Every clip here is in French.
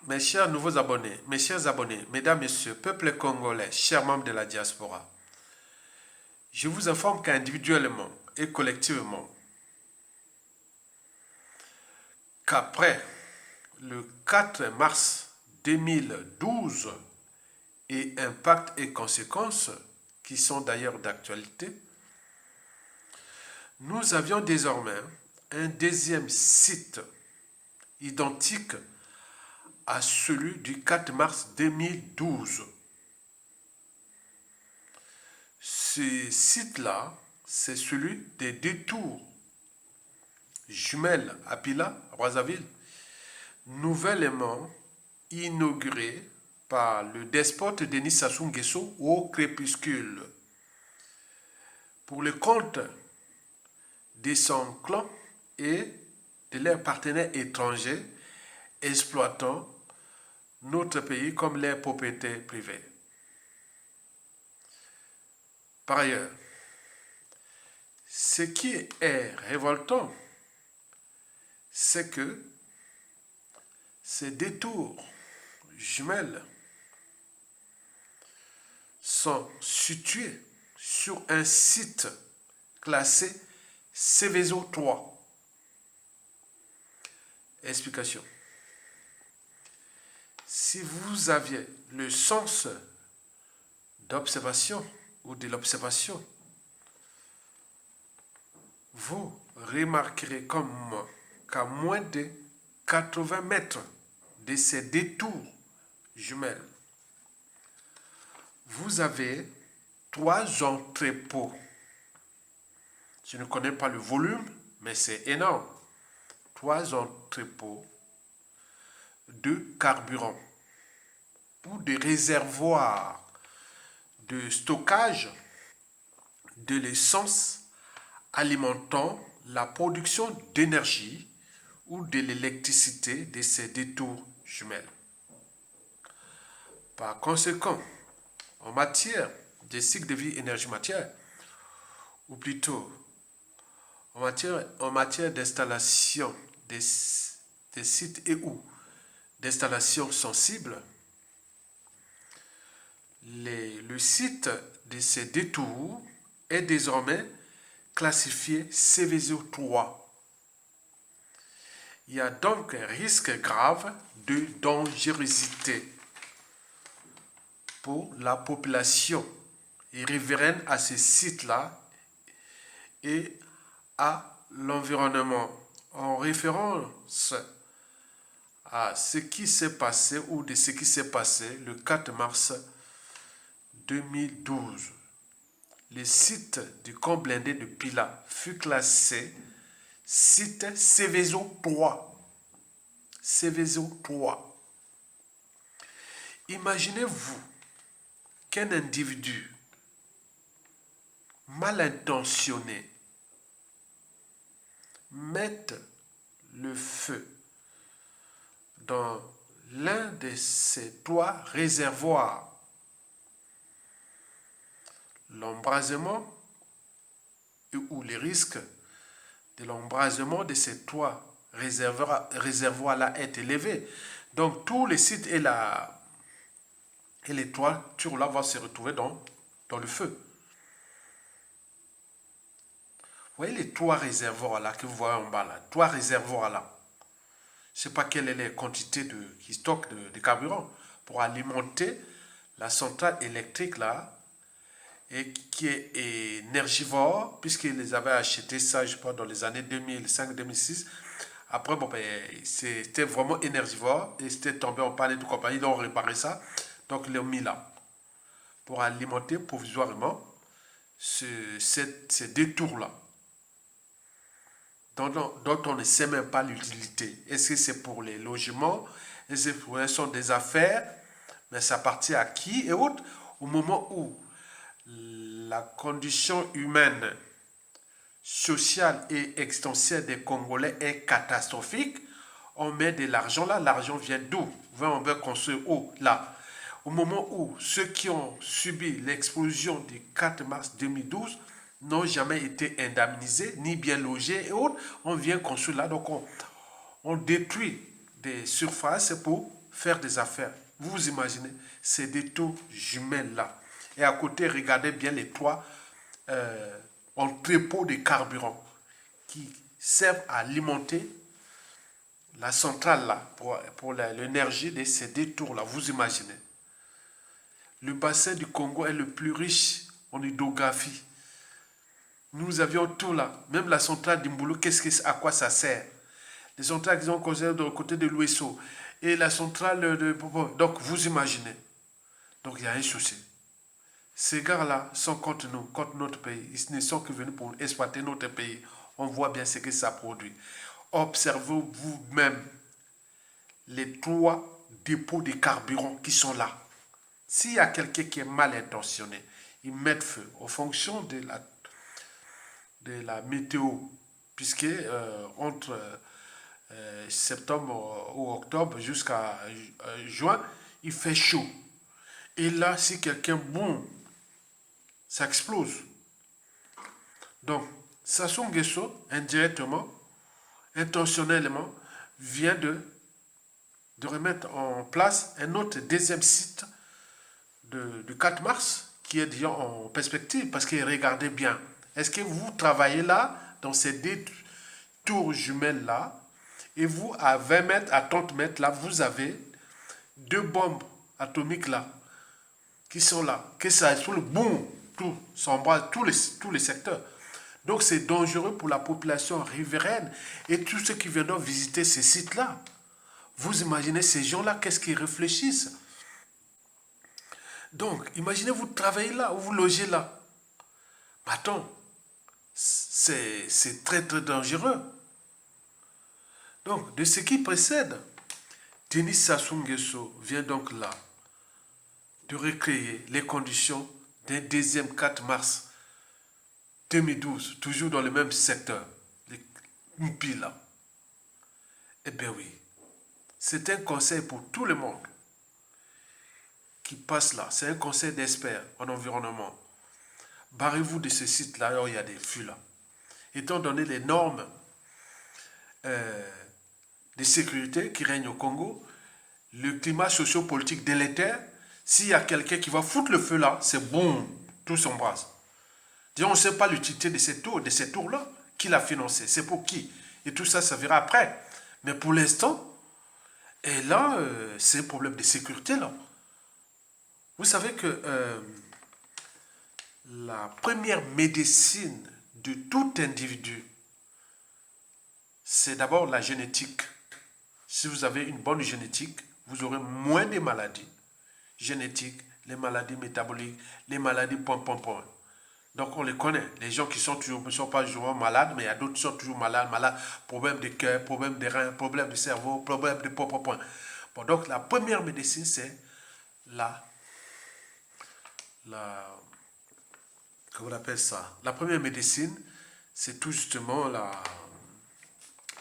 mes chers nouveaux abonnés, mes chers abonnés, mesdames, messieurs, peuple congolais, chers membres de la diaspora, je vous informe qu'individuellement et collectivement, qu'après le 4 mars 2012 et impacts et conséquences, qui sont d'ailleurs d'actualité, nous avions désormais un deuxième site identique à celui du 4 mars 2012. Ce site-là, c'est celui des détours jumelles à Pila, à Brazzaville, nouvellement inauguré par le despote Denis Sassou Nguesso au crépuscule. Pour le compte de son clan et de leurs partenaires étrangers exploitant notre pays comme leurs propriétés privées. Par ailleurs, ce qui est révoltant, c'est que ces détours jumelles sont situés sur un site classé Céveso 3. Explication. Si vous aviez le sens d'observation ou de l'observation, vous remarquerez comme moi qu'à moins de 80 mètres de ces détours jumelles, vous avez 3 entrepôts. Je ne connais pas le volume, mais c'est énorme. 3 entrepôts de carburant ou de réservoirs de stockage de l'essence alimentant la production d'énergie ou de l'électricité de ces détours jumelles. Par conséquent, en matière de cycle de vie énergie-matière, ou plutôt en matière d'installation des sites et ou d'installations sensibles, le site de ces détours est désormais classifié Céveso 3. Il y a donc un risque grave de dangerosité pour la population riveraine à ce site-là et à l'environnement. En référence à ce qui s'est passé ou de ce qui s'est passé le 4 mars 2012, le site du camp blindé de Pila fut classé site Céveso 3. Céveso 3. Imaginez-vous qu'un individu mal intentionné mette le feu dans l'un de ces 3 réservoirs. L'embrasement ou les risques de l'embrasement de ces 3 réservoirs-là est élevé. Donc tous les sites et les toitures-là vont se retrouver dans le feu. Vous voyez les 3 réservoirs-là que vous voyez en bas là, 3 réservoirs-là. Je ne sais pas quelle est la quantité qui stocke de carburant pour alimenter la centrale électrique là, et qui est énergivore, puisqu'ils les avaient acheté ça, je pense, dans les années 2005-2006. Après, bon, ben, c'était vraiment énergivore et c'était tombé en panne et tout compagnie. Ils ont réparé ça, donc ils l'ont mis là pour alimenter provisoirement ces détours-là, dont on ne sait même pas l'utilité. Est-ce que c'est pour les logements? Est-ce que ce sont des affaires? Mais ça appartient à qui et autres? Au moment où la condition humaine, sociale et existentielle des Congolais est catastrophique, on met de l'argent là, l'argent vient d'où? On veut construire où? Là. Au moment où ceux qui ont subi l'explosion du 4 mars 2012 n'ont jamais été indemnisés, ni bien logés et autres, on vient construire là. Donc on détruit des surfaces pour faire des affaires. Vous imaginez, ces détours jumelles-là. Et à côté, regardez bien les trois entrepôts de carburant qui servent à alimenter la centrale là, pour l'énergie de ces détours-là. Vous imaginez. Le bassin du Congo est le plus riche en hydrographie. Nous avions tout là. Même la centrale d'Imbulu, à quoi ça sert? Les centrales qui sont considérées de côté de l'Ouesso. Et la centrale de... Donc, vous imaginez. Donc, il y a un souci. Ces gars-là sont contre nous, contre notre pays. Ils ne sont que venus pour exploiter notre pays. On voit bien ce que ça produit. Observez vous-même les trois dépôts de carburant qui sont là. S'il y a quelqu'un qui est mal intentionné, ils mettent feu en fonction de la météo, puisque entre septembre ou octobre jusqu'à juin, il fait chaud. Et là, si quelqu'un boum, ça explose. Donc, Sassou Nguesso, indirectement, intentionnellement, vient de remettre en place un autre deuxième site du 4 mars qui est disons, en perspective, parce que regardez bien, est-ce que vous travaillez là, dans ces deux tours jumelles-là, et vous, à 20 mètres, à 30 mètres, là, vous avez deux bombes atomiques là, qui sont là, que ça explose, boum, tout s'embrase, tous les secteurs. Donc c'est dangereux pour la population riveraine et tous ceux qui viendront visiter ces sites-là. Vous imaginez ces gens-là, qu'est-ce qu'ils réfléchissent? Donc, imaginez vous travaillez là ou vous logez là. Attends, c'est très très dangereux. Donc, de ce qui précède, Denis Sassou Nguesso vient donc là de recréer les conditions d'un deuxième 4 mars 2012, toujours dans le même secteur, les Mpi là. Eh bien oui, c'est un conseil pour tout le monde qui passe là. C'est un conseil d'experts en environnement. Barrez-vous de ce site-là, alors il y a des fûts là. Étant donné les normes de sécurité qui règnent au Congo, le climat sociopolitique délétère, s'il y a quelqu'un qui va foutre le feu là, c'est bon, tout s'embrase. On ne sait pas l'utilité de ces tours-là. Qui l'a financé? C'est pour qui? Et tout ça, ça verra après. Mais pour l'instant, et là, c'est un problème de sécurité là. Vous savez que la première médecine de tout individu, c'est d'abord la génétique. Si vous avez une bonne génétique, vous aurez moins de maladies génétiques, les maladies métaboliques, les maladies point. Donc on les connaît. Les gens qui ne sont pas toujours malades, mais il y a d'autres qui sont toujours malades, problème de cœur, problème de rein, problème de cerveau, problème de point. Bon, donc la première médecine, c'est comment on appelle ça? La première médecine, c'est tout justement la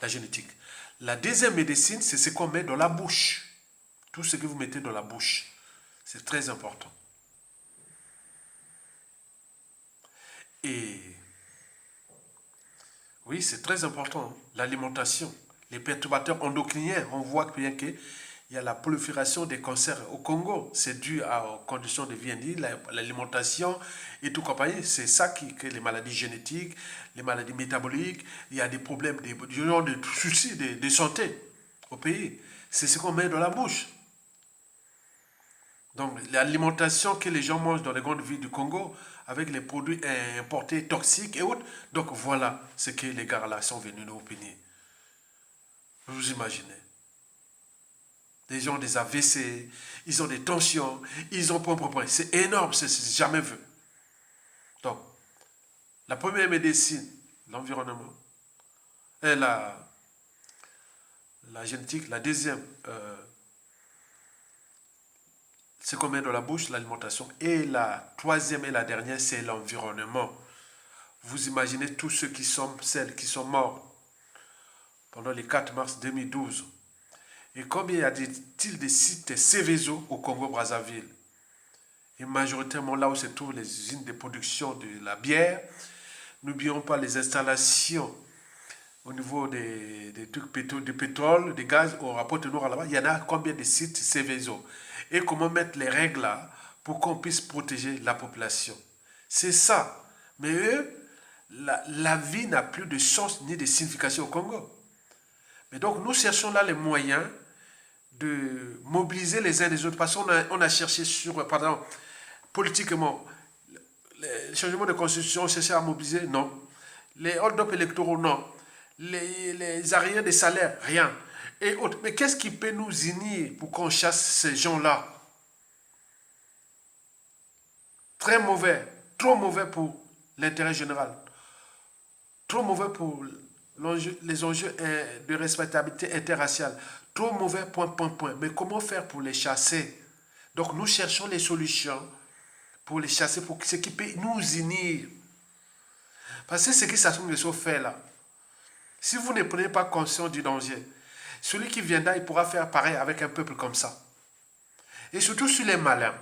génétique. La deuxième médecine, c'est ce qu'on met dans la bouche. Tout ce que vous mettez dans la bouche. C'est très important. Et oui, c'est très important. L'alimentation, les perturbateurs endocriniens, on voit bien qu'il y a la prolifération des cancers au Congo. C'est dû aux conditions de vie indiennes, l'alimentation et tout compagnie. C'est ça qui crée les maladies génétiques, les maladies métaboliques. Il y a des problèmes, des soucis de santé au pays. C'est ce qu'on met dans la bouche. Donc, l'alimentation que les gens mangent dans les grandes villes du Congo, avec les produits importés toxiques et autres. Donc, voilà ce que les gars-là sont venus nous opiner. Vous imaginez. Les gens ont des AVC, ils ont des tensions, ils ont point. C'est énorme, c'est jamais vu. Donc, la première médecine, l'environnement, et la génétique, la deuxième, c'est qu'on met dans la bouche, l'alimentation. Et la troisième et la dernière, c'est l'environnement. Vous imaginez tous ceux celles qui sont morts pendant les 4 mars 2012. Et combien y a-t-il de sites Céveso au Congo-Brazzaville? Et majoritairement là où se trouvent les usines de production de la bière. N'oublions pas les installations au niveau des trucs du pétrole, des gaz, au rapport de Noir là-bas, il y en a combien de sites Céveso? Et comment mettre les règles là pour qu'on puisse protéger la population. C'est ça. Mais eux, la vie n'a plus de sens ni de signification au Congo. Mais donc nous cherchons là les moyens de mobiliser les uns les autres. Parce qu'on a cherché sur, pardon, politiquement, les changements de constitution, on cherchait à mobiliser, non. Les hold-up électoraux, non. Les arrières des salaires, rien. Et autres. Mais qu'est-ce qui peut nous unir pour qu'on chasse ces gens-là? Très mauvais, trop mauvais pour l'intérêt général, trop mauvais pour les enjeux de respectabilité interraciale, trop mauvais, point, point, point. Mais comment faire pour les chasser? Donc nous cherchons les solutions pour les chasser, pour ce qui peut nous unir. Parce que ce que Sassou Nguesso fait là, si vous ne prenez pas conscience du danger, celui qui viendra, il pourra faire pareil avec un peuple comme ça. Et surtout sur les malins.